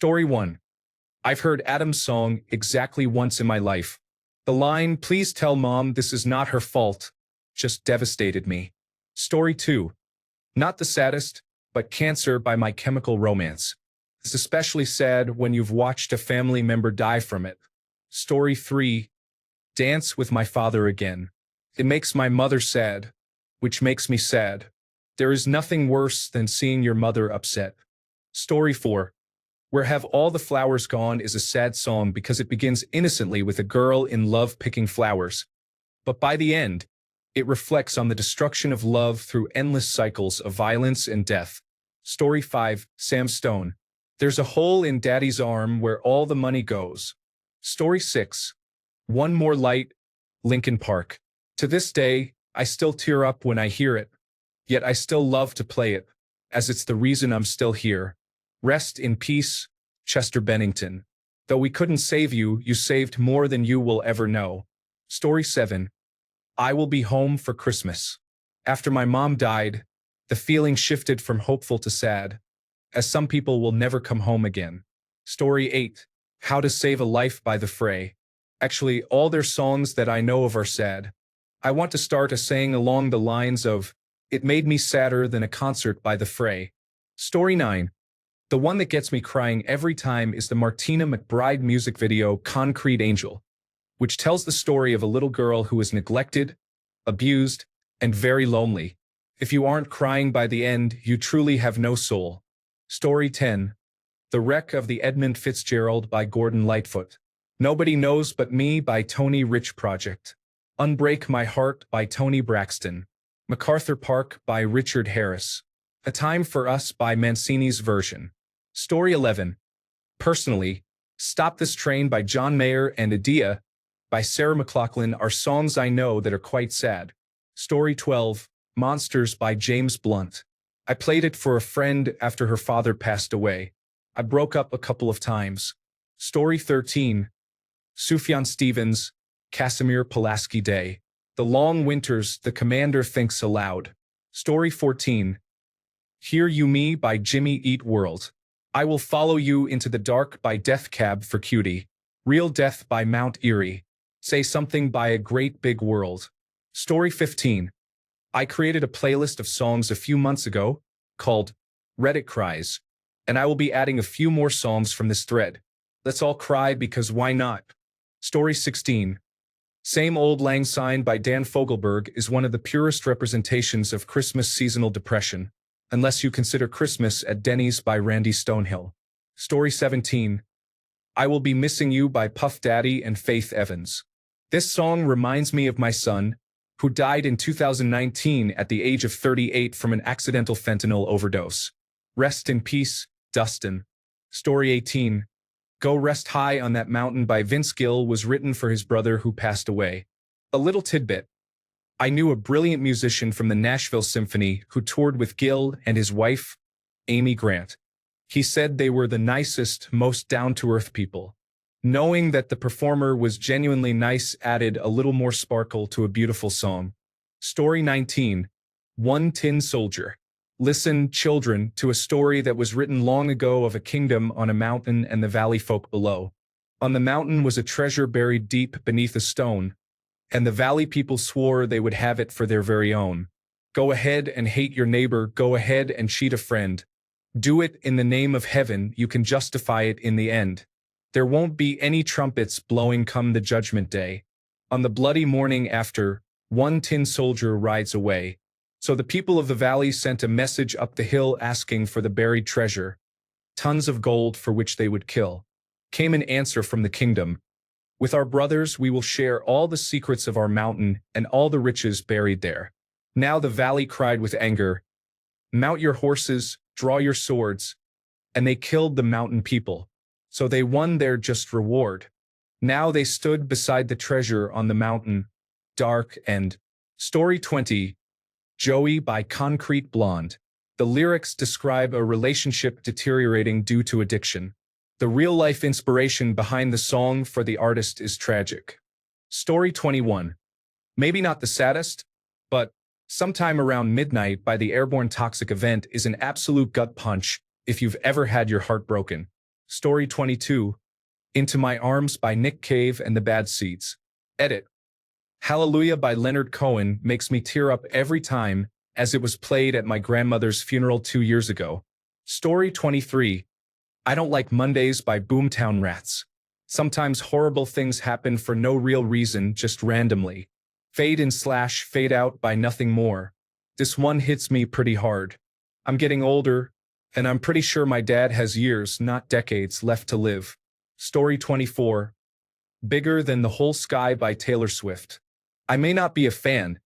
Story 1. I've heard Adam's song exactly once in my life. The line, "Please tell mom this is not her fault," just devastated me. Story 2. Not the saddest, but Cancer by My Chemical Romance. It's especially sad when you've watched a family member die from it. Story 3. Dance with My Father Again. It makes my mother sad, which makes me sad. There is nothing worse than seeing your mother upset. Story 4. Where Have All the Flowers Gone is a sad song because it begins innocently with a girl in love picking flowers. But by the end, it reflects on the destruction of love through endless cycles of violence and death. Story 5. Sam Stone. There's a hole in Daddy's arm where all the money goes. Story 6. One More Light, Linkin Park. To this day, I still tear up when I hear it. Yet I still love to play it, as it's the reason I'm still here. Rest in peace, Chester Bennington. Though we couldn't save you, you saved more than you will ever know. Story 7. I Will Be Home for Christmas. After my mom died, the feeling shifted from hopeful to sad, as some people will never come home again. Story 8. How to Save a Life by The Fray. Actually, all their songs that I know of are sad. I want to start a saying along the lines of, "It made me sadder than a concert by The Fray." Story 9. The one that gets me crying every time is the Martina McBride music video Concrete Angel, which tells the story of a little girl who is neglected, abused, and very lonely. If you aren't crying by the end, you truly have no soul. Story 10. The Wreck of the Edmund Fitzgerald by Gordon Lightfoot. Nobody Knows But Me by Tony Rich Project. Unbreak My Heart by Tony Braxton. MacArthur Park by Richard Harris. A Time for Us by Mancini's Version. Story 11. Personally, Stop This Train by John Mayer and Adia by Sarah McLachlan are songs I know that are quite sad. Story 12. Monsters by James Blunt. I played it for a friend after her father passed away. I broke up a couple of times. Story 13. Sufjan Stevens, Casimir Pulaski Day. The Long Winters, The Commander Thinks Aloud. Story 14. Hear You Me by Jimmy Eat World. I Will Follow You Into the Dark by Death Cab for Cutie. Real Death by Mount Erie. Say Something by A Great Big World. Story 15. I created a playlist of songs a few months ago called Reddit Cries, and I will be adding a few more songs from this thread. Let's all cry because why not? Story 16. Same Old Lang Syne by Dan Fogelberg is one of the purest representations of Christmas seasonal depression, unless you consider Christmas at Denny's by Randy Stonehill. Story 17. I Will Be Missing You by Puff Daddy and Faith Evans. This song reminds me of my son, who died in 2019 at the age of 38 from an accidental fentanyl overdose. Rest in peace, Dustin. Story 18. Go Rest High on That Mountain by Vince Gill was written for his brother who passed away. A little tidbit. I knew a brilliant musician from the Nashville Symphony who toured with Gill and his wife, Amy Grant. He said they were the nicest, most down-to-earth people. Knowing that the performer was genuinely nice added a little more sparkle to a beautiful song. Story 19. One Tin Soldier. Listen, children, to a story that was written long ago of a kingdom on a mountain and the valley folk below. On the mountain was a treasure buried deep beneath a stone, and the valley people swore they would have it for their very own. Go ahead and hate your neighbor, go ahead and cheat a friend. Do it in the name of heaven, you can justify it in the end. There won't be any trumpets blowing come the judgment day. On the bloody morning after, one tin soldier rides away. So the people of the valley sent a message up the hill asking for the buried treasure, tons of gold for which they would kill. Came an answer from the kingdom. With our brothers we will share all the secrets of our mountain and all the riches buried there. Now the valley cried with anger, mount your horses, draw your swords, and they killed the mountain people. So they won their just reward. Now they stood beside the treasure on the mountain, dark and. Story 20. Joey by Concrete Blonde. The lyrics describe a relationship deteriorating due to addiction. The real-life inspiration behind the song for the artist is tragic. Story 21. Maybe not the saddest, but Sometime Around Midnight by the Airborne Toxic Event is an absolute gut punch if you've ever had your heart broken. Story 22. Into My Arms by Nick Cave and the Bad Seeds. Edit. Hallelujah by Leonard Cohen makes me tear up every time, as it was played at my grandmother's funeral 2 years ago. Story 23. I Don't Like Mondays by Boomtown Rats. Sometimes horrible things happen for no real reason, just randomly. Fade in slash fade out by Nothing More. This one hits me pretty hard. I'm getting older, and I'm pretty sure my dad has years, not decades, left to live. Story 24. Bigger Than the Whole Sky by Taylor Swift. I may not be a fan,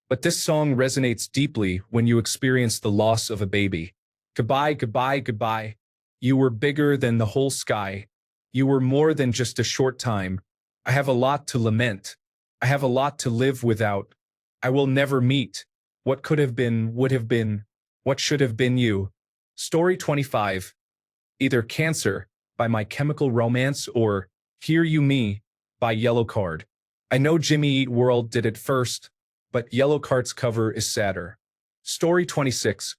but this song resonates deeply when you experience the loss of a baby. Goodbye, goodbye, goodbye. You were bigger than the whole sky. You were more than just a short time. I have a lot to lament. I have a lot to live without. I will never meet. What could have been, would have been. What should have been you. Story 25. Either Cancer by My Chemical Romance or Hear You Me by Yellow Card. I know Jimmy Eat World did it first, but Yellow Card's cover is sadder. Story 26.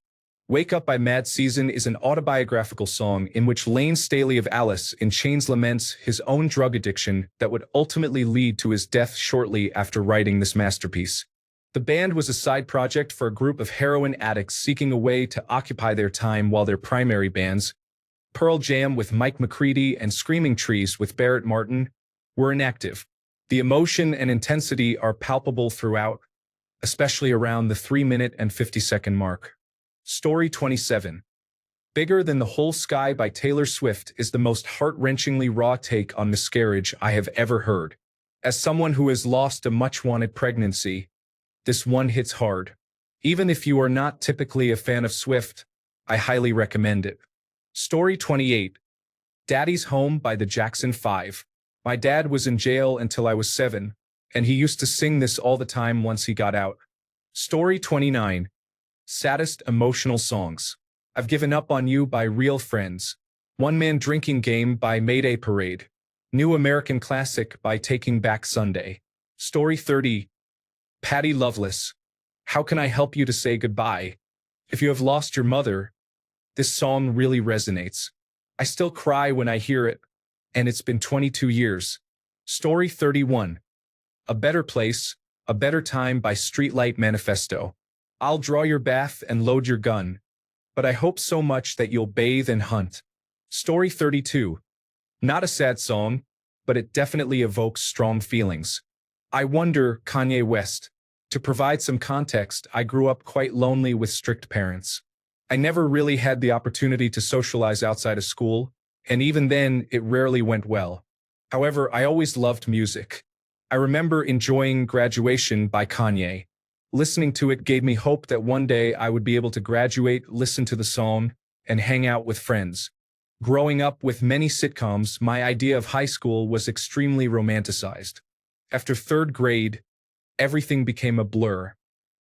Wake Up by Mad Season is an autobiographical song in which Lane Staley of Alice in Chains laments his own drug addiction that would ultimately lead to his death shortly after writing this masterpiece. The band was a side project for a group of heroin addicts seeking a way to occupy their time while their primary bands, Pearl Jam with Mike McCready and Screaming Trees with Barrett Martin, were inactive. The emotion and intensity are palpable throughout, especially around the 3-minute and 50-second mark. Story 27. Bigger Than the Whole Sky by Taylor Swift is the most heart-wrenchingly raw take on miscarriage I have ever heard. As someone who has lost a much-wanted pregnancy, this one hits hard. Even if you are not typically a fan of Swift, I highly recommend it. Story 28. Daddy's Home by the Jackson 5. My dad was in jail until I was 7, and he used to sing this all the time once he got out. Story 29. Saddest Emotional Songs. I've Given Up on You by Real Friends. One Man Drinking Game by Mayday Parade. New American Classic by Taking Back Sunday. Story 30. Patty Loveless. How Can I Help You to Say Goodbye? If you have lost your mother, this song really resonates. I still cry when I hear it, and it's been 22 years. Story 31. A Better Place, A Better Time by Streetlight Manifesto. I'll draw your bath and load your gun, but I hope so much that you'll bathe and hunt. Story 32. Not a sad song, but it definitely evokes strong feelings. I Wonder, Kanye West. To provide some context, I grew up quite lonely with strict parents. I never really had the opportunity to socialize outside of school, and even then, it rarely went well. However, I always loved music. I remember enjoying Graduation by Kanye. Listening to it gave me hope that one day I would be able to graduate, listen to the song, and hang out with friends. Growing up with many sitcoms, my idea of high school was extremely romanticized. After 3rd grade, everything became a blur.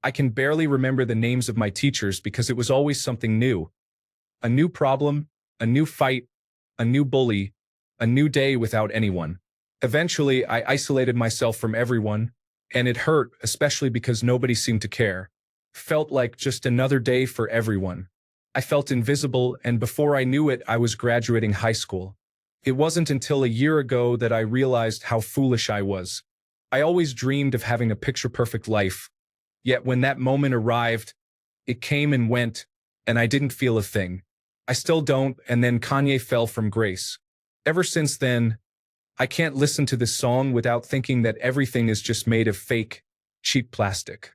I can barely remember the names of my teachers because it was always something new. A new problem, a new fight, a new bully, a new day without anyone. Eventually, I isolated myself from everyone, and it hurt, especially because nobody seemed to care. Felt like just another day for everyone. I felt invisible, and before I knew it, I was graduating high school. It wasn't until a year ago that I realized how foolish I was. I always dreamed of having a picture-perfect life. Yet when that moment arrived, it came and went, and I didn't feel a thing. I still don't, and then Kanye fell from grace. Ever since then, I can't listen to this song without thinking that everything is just made of fake, cheap plastic.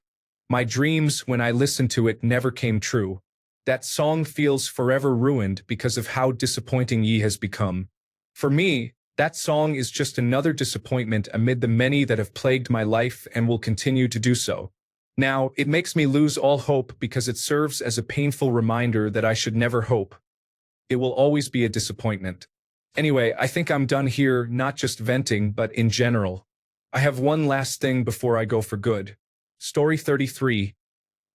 My dreams, when I listened to it, never came true. That song feels forever ruined because of how disappointing Ye has become. For me, that song is just another disappointment amid the many that have plagued my life and will continue to do so. Now, it makes me lose all hope because it serves as a painful reminder that I should never hope. It will always be a disappointment. Anyway, I think I'm done here, not just venting, but in general. I have one last thing before I go for good. Story 33.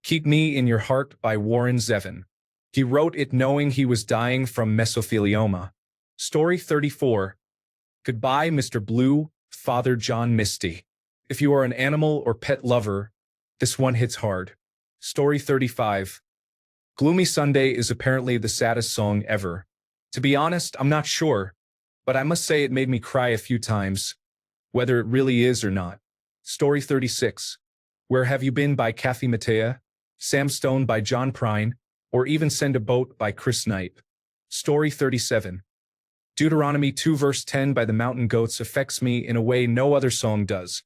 Keep Me in Your Heart by Warren Zevon. He wrote it knowing he was dying from mesothelioma. Story 34. Goodbye, Mr. Blue, Father John Misty. If you are an animal or pet lover, this one hits hard. Story 35. Gloomy Sunday is apparently the saddest song ever. To be honest, I'm not sure, but I must say it made me cry a few times, whether it really is or not. Story 36. Where Have You Been by Kathy Mattea, Sam Stone by John Prine, or even Send a Boat by Chris Knight. Story 37. Deuteronomy 2 verse 10 by the Mountain Goats affects me in a way no other song does.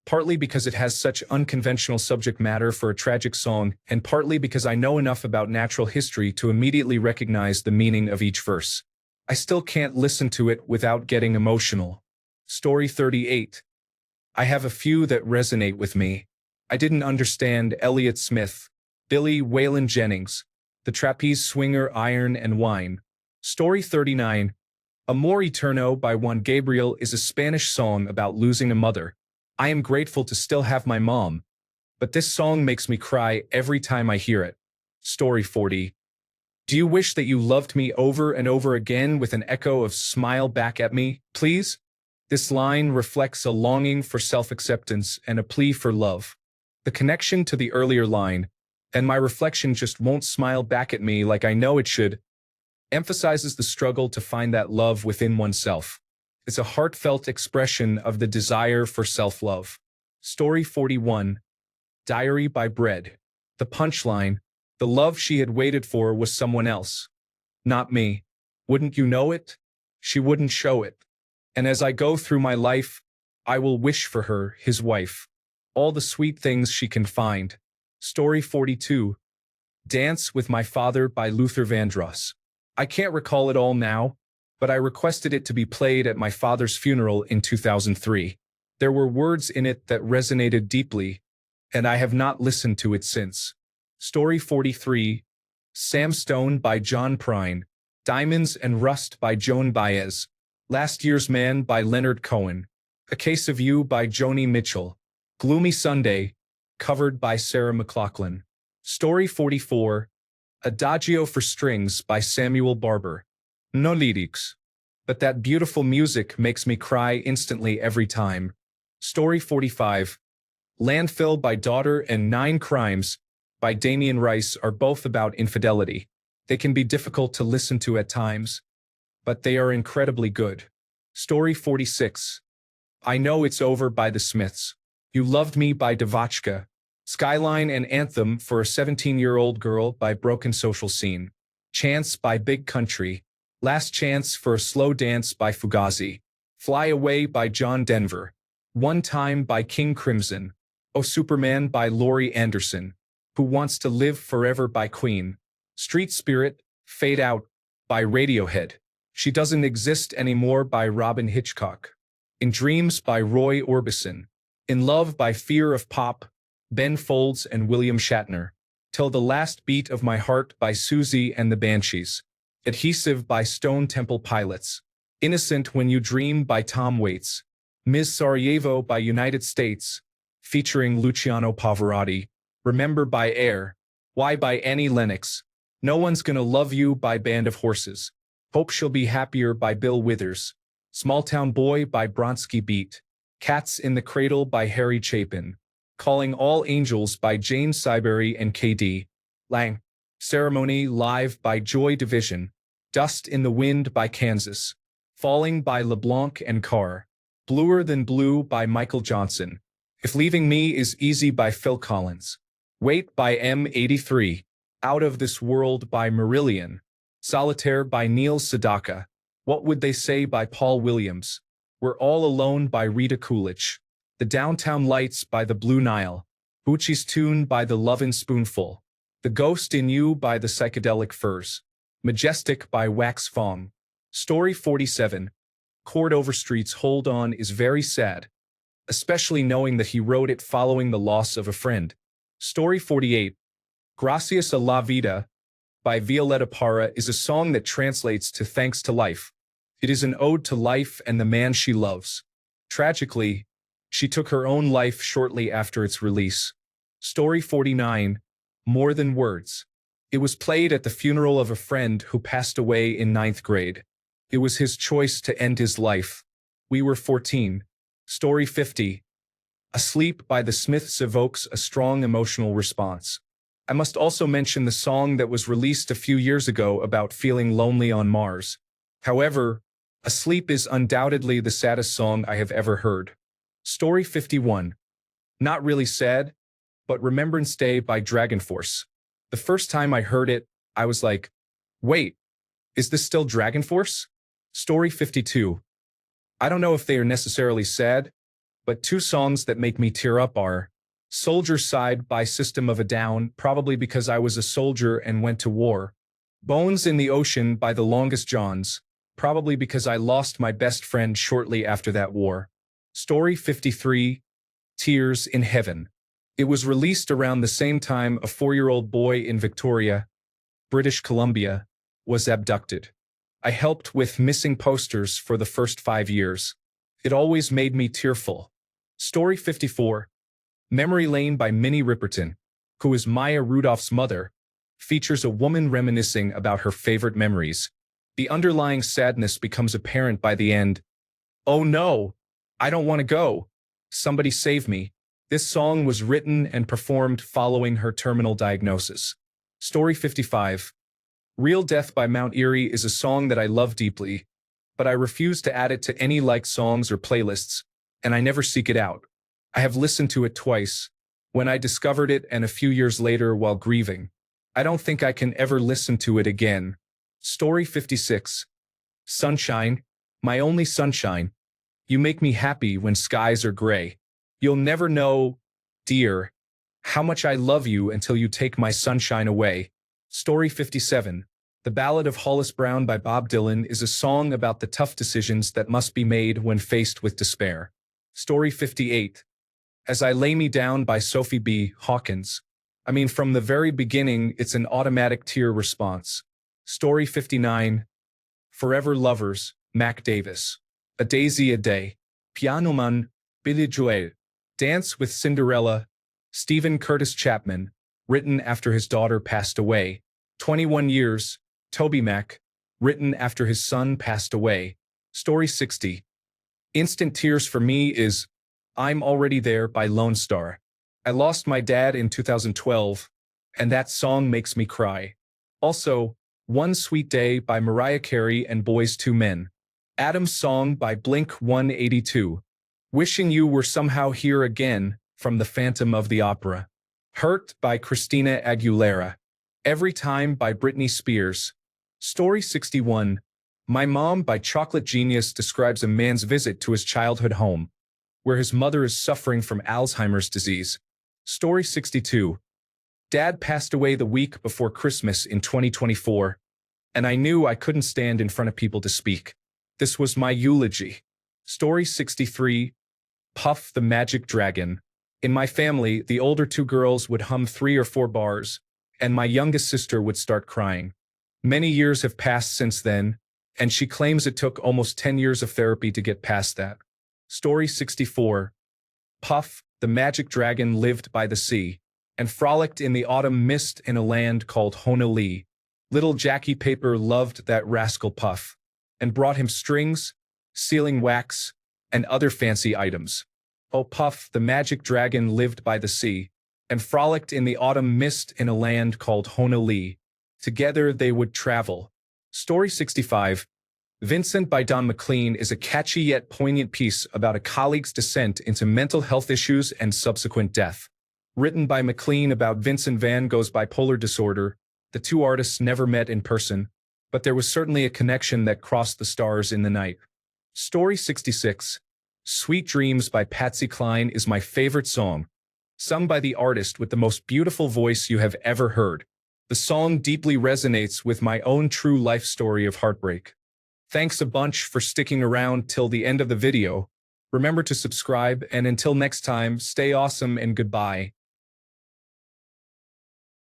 Partly because it has such unconventional subject matter for a tragic song, and partly because I know enough about natural history to immediately recognize the meaning of each verse. I still can't listen to it without getting emotional. Story 38. I have a few that resonate with me. I didn't understand Elliott Smith, Billy Waylon Jennings, The Trapeze Swinger Iron and Wine. Story 39. Amor Eterno by Juan Gabriel is a Spanish song about losing a mother. I am grateful to still have my mom, but this song makes me cry every time I hear it. Story 40. Do you wish that you loved me over and over again with an echo of smile back at me, please? This line reflects a longing for self-acceptance and a plea for love. The connection to the earlier line, and my reflection just won't smile back at me like I know it should, emphasizes the struggle to find that love within oneself. It's a heartfelt expression of the desire for self-love. Story 41. Diary by Bread. The punchline, the love she had waited for was someone else. Not me. Wouldn't you know it? She wouldn't show it. And as I go through my life, I will wish for her, his wife, all the sweet things she can find. Story 42. Dance with My Father by Luther Vandross. I can't recall it all now, but I requested it to be played at my father's funeral in 2003. There were words in it that resonated deeply, and I have not listened to it since. Story 43. Sam Stone by John Prine. Diamonds and Rust by Joan Baez. Last Year's Man by Leonard Cohen. A Case of You by Joni Mitchell. Gloomy Sunday, covered by Sarah McLachlan. Story 44. Adagio for Strings by Samuel Barber. No lyrics, but that beautiful music makes me cry instantly every time. Story 45. Landfill by Daughter and 9 Crimes by Damien Rice are both about infidelity. They can be difficult to listen to at times, but they are incredibly good. Story 46. I Know It's Over by The Smiths. You Loved Me by Devachka. Skyline and Anthem for a 17-year-old Girl by Broken Social Scene. Chance by Big Country. Last Chance for a Slow Dance by Fugazi. Fly Away by John Denver. One Time by King Crimson. Oh Superman by Laurie Anderson. Who Wants to Live Forever by Queen. Street Spirit, Fade Out by Radiohead. She Doesn't Exist Anymore by Robin Hitchcock. In Dreams by Roy Orbison. In Love by Fear of Pop, Ben Folds and William Shatner. Till the Last Beat of My Heart by Susie and the Banshees. Adhesive by Stone Temple Pilots. Innocent When You Dream by Tom Waits. Ms. Sarajevo by United States, featuring Luciano Pavarotti. Remember by Air. Why by Annie Lennox. No One's Gonna Love You by Band of Horses. Hope She'll Be Happier by Bill Withers. Small Town Boy by Bronski Beat. Cats in the Cradle by Harry Chapin. Calling All Angels by Jane Siberry and K.D. Lang. Ceremony Live by Joy Division. Dust in the Wind by Kansas. Falling by LeBlanc and Carr. Bluer Than Blue by Michael Johnson. If Leaving Me Is Easy by Phil Collins. Wait by M83. Out of This World by Marillion. Solitaire by Neil Sedaka. What Would They Say by Paul Williams. We're All Alone by Rita Coolidge. The Downtown Lights by The Blue Nile. Bucci's Tune by The Lovin' Spoonful. The Ghost in You by The Psychedelic Furs. Majestic by Wax Fong. Story 47. Chord Overstreet's Hold On is very sad, especially knowing that he wrote it following the loss of a friend. Story 48. Gracias a la Vida by Violeta Parra is a song that translates to Thanks to Life. It is an ode to life and the man she loves. Tragically, she took her own life shortly after its release. Story 49. More Than Words. It was played at the funeral of a friend who passed away in 9th grade. It was his choice to end his life. We were 14. Story 50. Asleep by the Smiths evokes a strong emotional response. I must also mention the song that was released a few years ago about feeling lonely on Mars. However, Asleep is undoubtedly the saddest song I have ever heard. Story 51. Not really sad, but Remembrance Day by Dragon Force. The first time I heard it, I was like, wait, is this still Dragon Force? Story 52. I don't know if they are necessarily sad, but two songs that make me tear up are Soldier's Side by System of a Down, probably because I was a soldier and went to war. Bones in the Ocean by The Longest Johns, probably because I lost my best friend shortly after that war. Story 53. Tears in Heaven. It was released around the same time a 4-year-old boy in Victoria, British Columbia, was abducted. I helped with missing posters for the first 5 years. It always made me tearful. Story 54. Memory Lane by Minnie Riperton, who is Maya Rudolph's mother, features a woman reminiscing about her favorite memories. The underlying sadness becomes apparent by the end. Oh no, I don't want to go. Somebody save me. This song was written and performed following her terminal diagnosis. Story 55. Real Death by Mount Erie is a song that I love deeply, but I refuse to add it to any liked songs or playlists, and I never seek it out. I have listened to it twice, when I discovered it and a few years later while grieving. I don't think I can ever listen to it again. Story 56. Sunshine, my only sunshine. You make me happy when skies are gray. You'll never know, dear, how much I love you until you take my sunshine away. Story 57. The Ballad of Hollis Brown by Bob Dylan is a song about the tough decisions that must be made when faced with despair. Story 58. As I Lay Me Down by Sophie B. Hawkins. I mean, from the very beginning, it's an automatic tear response. Story 59. Forever Lovers, Mac Davis. A Daisy a Day. Piano Man, Billy Joel. Dance with Cinderella, Stephen Curtis Chapman, written after his daughter passed away. 21 Years, Toby Mac, written after his son passed away. Story 60. Instant tears for me is I'm Already There by Lone Star. I lost my dad in 2012, and that song makes me cry. Also, One Sweet Day by Mariah Carey and Boyz II Men. Adam's Song by Blink-182. Wishing You Were Somehow Here Again from The Phantom of the Opera. Hurt by Christina Aguilera. Every Time by Britney Spears. Story 61. My Mom by Chocolate Genius describes a man's visit to his childhood home, where his mother is suffering from Alzheimer's disease. Story 62. Dad passed away the week before Christmas in 2024, and I knew I couldn't stand in front of people to speak. This was my eulogy. Story 63. Puff the Magic Dragon. In my family, the older two girls would hum 3 or 4 bars, and my youngest sister would start crying. Many years have passed since then, and she claims it took almost 10 years of therapy to get past that. Story 64. Puff, the magic dragon, lived by the sea, and frolicked in the autumn mist in a land called Honolulu. Little Jackie Paper loved that rascal Puff, and brought him strings, sealing wax, and other fancy items. Oh, Puff, the magic dragon, lived by the sea, and frolicked in the autumn mist in a land called Honolulu. Together they would travel. Story 65. Vincent by Don McLean is a catchy yet poignant piece about a colleague's descent into mental health issues and subsequent death. Written by McLean about Vincent van Gogh's bipolar disorder, the two artists never met in person, but there was certainly a connection that crossed the stars in the night. Story 66. Sweet Dreams by Patsy Cline is my favorite song, sung by the artist with the most beautiful voice you have ever heard. The song deeply resonates with my own true life story of heartbreak. Thanks a bunch for sticking around till the end of the video. Remember to subscribe, and until next time, stay awesome and goodbye.